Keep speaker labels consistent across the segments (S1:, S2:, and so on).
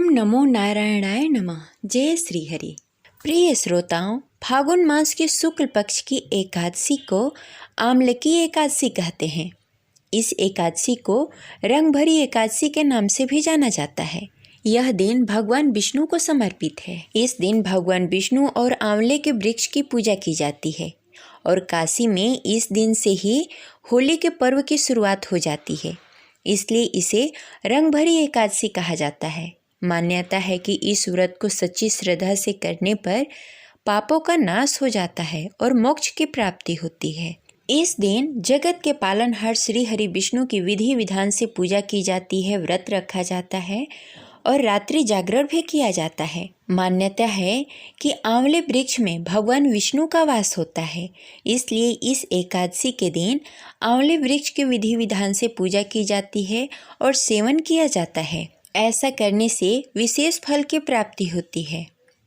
S1: नमो नारायणाय नमः। जय श्री हरि। प्रिय श्रोताओं, फागुन मास के शुक्ल पक्ष की एकादशी को आमलकी एकादशी कहते हैं। इस एकादशी को रंग भरी एकादशी के नाम से भी जाना जाता है। यह दिन भगवान विष्णु को समर्पित है। इस दिन भगवान विष्णु और आंवले के वृक्ष की पूजा की जाती है और काशी में इस दिन से ही होली के पर्व की शुरुआत हो जाती है, इसलिए इसे रंग भरी एकादशी कहा जाता है। मान्यता है कि इस व्रत को सच्ची श्रद्धा से करने पर पापों का नाश हो जाता है और मोक्ष की प्राप्ति होती है। इस दिन जगत के पालनहार श्री हरि विष्णु की विधि विधान से पूजा की जाती है, व्रत रखा जाता है और रात्रि जागरण भी किया जाता है। मान्यता है कि आंवले वृक्ष में भगवान विष्णु का वास होता है, इसलिए इस एकादशी के दिन आंवले वृक्ष के विधि विधान से पूजा की जाती है और सेवन किया जाता है। ऐसा करने से विशेष फल की प्राप्ति होती है।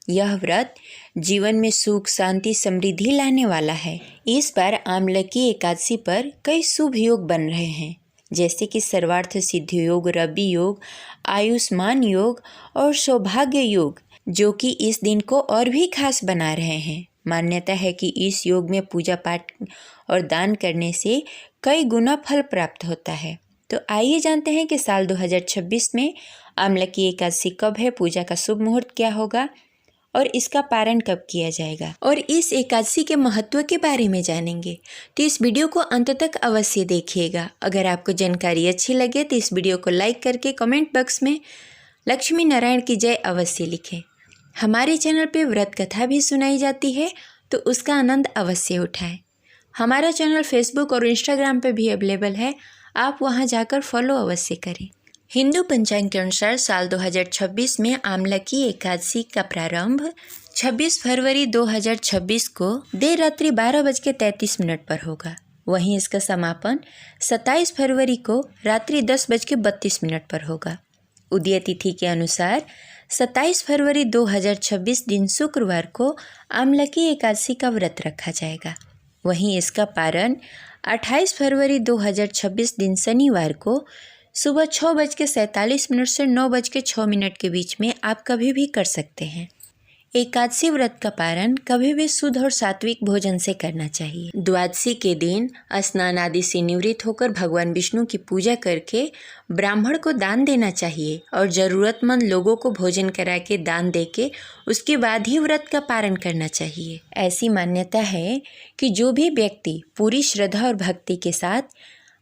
S1: यह व्रत जीवन में सुख, शांति, समृद्धि लाने वाला है। इस बार आमलकी एकादशी पर कई शुभ योग बन रहे हैं, जैसे कि सर्वार्थ सिद्धि योग, रवि योग, आयुष्मान योग और सौभाग्य योग, जो कि इस दिन को और भी खास बना रहे हैं। मान्यता है कि इस योग में पूजा पाठ और दान करने से कई गुना फल प्राप्त होता है। तो आइए जानते हैं कि साल 2026 में आमलकी एकादशी कब है, पूजा का शुभ मुहूर्त क्या होगा और इसका पारण कब किया जाएगा और इस एकादशी के महत्व के बारे में जानेंगे। तो इस वीडियो को अंत तक अवश्य देखिएगा। अगर आपको जानकारी अच्छी लगे तो इस वीडियो को लाइक करके कमेंट बॉक्स में लक्ष्मी नारायण की जय अवश्य लिखें। हमारे चैनल पे व्रत कथा भी सुनाई जाती है, तो उसका आनंद अवश्य उठाएं। हमारा चैनल फेसबुक और इंस्टाग्राम पे भी अवेलेबल है, आप वहां जाकर फॉलो अवश्य करें। हिंदू पंचांग के अनुसार साल 2026 में आमलकी एकादशी का प्रारंभ 26 फरवरी 2026 को देर रात्रि 12:33 पर होगा। वहीं इसका समापन 27 फरवरी को रात्रि 10:32 पर होगा। उदय तिथि के अनुसार 27 फरवरी 2026 दिन शुक्रवार को आमलकी एकादशी का व्रत रखा जाएगा। वहीं इसका पारण 28 फरवरी 2026 दिन शनिवार को सुबह 6:47 से 9:06 के बीच में आप कभी भी कर सकते हैं। एकादशी व्रत का पारण कभी भी शुद्ध और सात्विक भोजन से करना चाहिए। द्वादशी के दिन स्नान आदि से निवृत्त होकर भगवान विष्णु की पूजा करके ब्राह्मण को दान देना चाहिए और ज़रूरतमंद लोगों को भोजन करा के दान देके उसके बाद ही व्रत का पारण करना चाहिए। ऐसी मान्यता है कि जो भी व्यक्ति पूरी श्रद्धा और भक्ति के साथ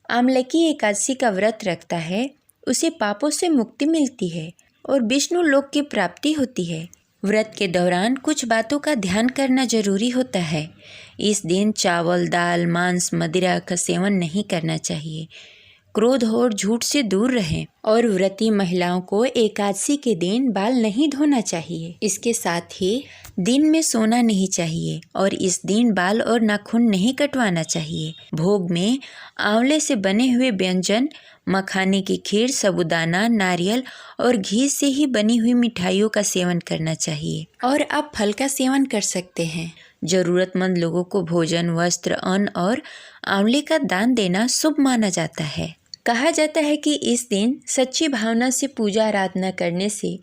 S1: आमलकी एकादशी का व्रत रखता है, उसे पापों से मुक्ति मिलती है और विष्णु लोक की प्राप्ति होती है। व्रत के दौरान कुछ बातों का ध्यान करना जरूरी होता है। इस दिन चावल, दाल, मांस, मदिरा का सेवन नहीं करना चाहिए। क्रोध और झूठ से दूर रहें और व्रती महिलाओं को एकादशी के दिन बाल नहीं धोना चाहिए। इसके साथ ही दिन में सोना नहीं चाहिए और इस दिन बाल और नाखून नहीं कटवाना चाहिए। भोग में आंवले से बने हुए व्यंजन, मखाने की खीर, साबूदाना, नारियल और घी से ही बनी हुई मिठाइयों का सेवन करना चाहिए और आप फल का सेवन कर सकते हैं। जरूरतमंद लोगों को भोजन, वस्त्र, अन्न और आंवले का दान देना शुभ माना जाता है। कहा जाता है कि इस दिन सच्ची भावना से पूजा आराधना करने से,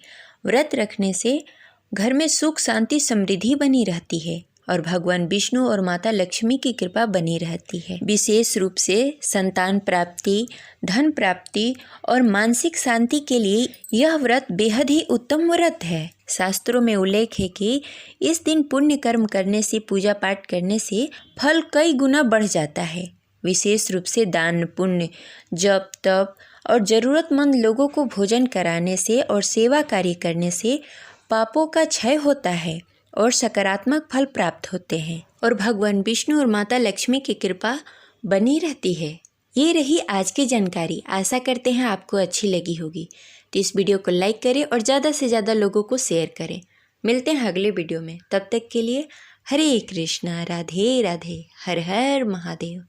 S1: व्रत रखने से घर में सुख, शांति, समृद्धि बनी रहती है और भगवान विष्णु और माता लक्ष्मी की कृपा बनी रहती है। विशेष रूप से संतान प्राप्ति, धन प्राप्ति और मानसिक शांति के लिए यह व्रत बेहद ही उत्तम व्रत है। शास्त्रों में उल्लेख है कि इस दिन पुण्य कर्म करने से, पूजा पाठ करने से फल कई गुना बढ़ जाता है। विशेष रूप से दान पुण्य, जप तप और ज़रूरतमंद लोगों को भोजन कराने से और सेवा कार्य करने से पापों का क्षय होता है और सकारात्मक फल प्राप्त होते हैं और भगवान विष्णु और माता लक्ष्मी की कृपा बनी रहती है। ये रही आज की जानकारी। आशा करते हैं आपको अच्छी लगी होगी। तो इस वीडियो को लाइक करें और ज़्यादा से ज़्यादा लोगों को शेयर करें। मिलते हैं अगले वीडियो में। तब तक के लिए हरे कृष्णा, राधे राधे, हर हर महादेव।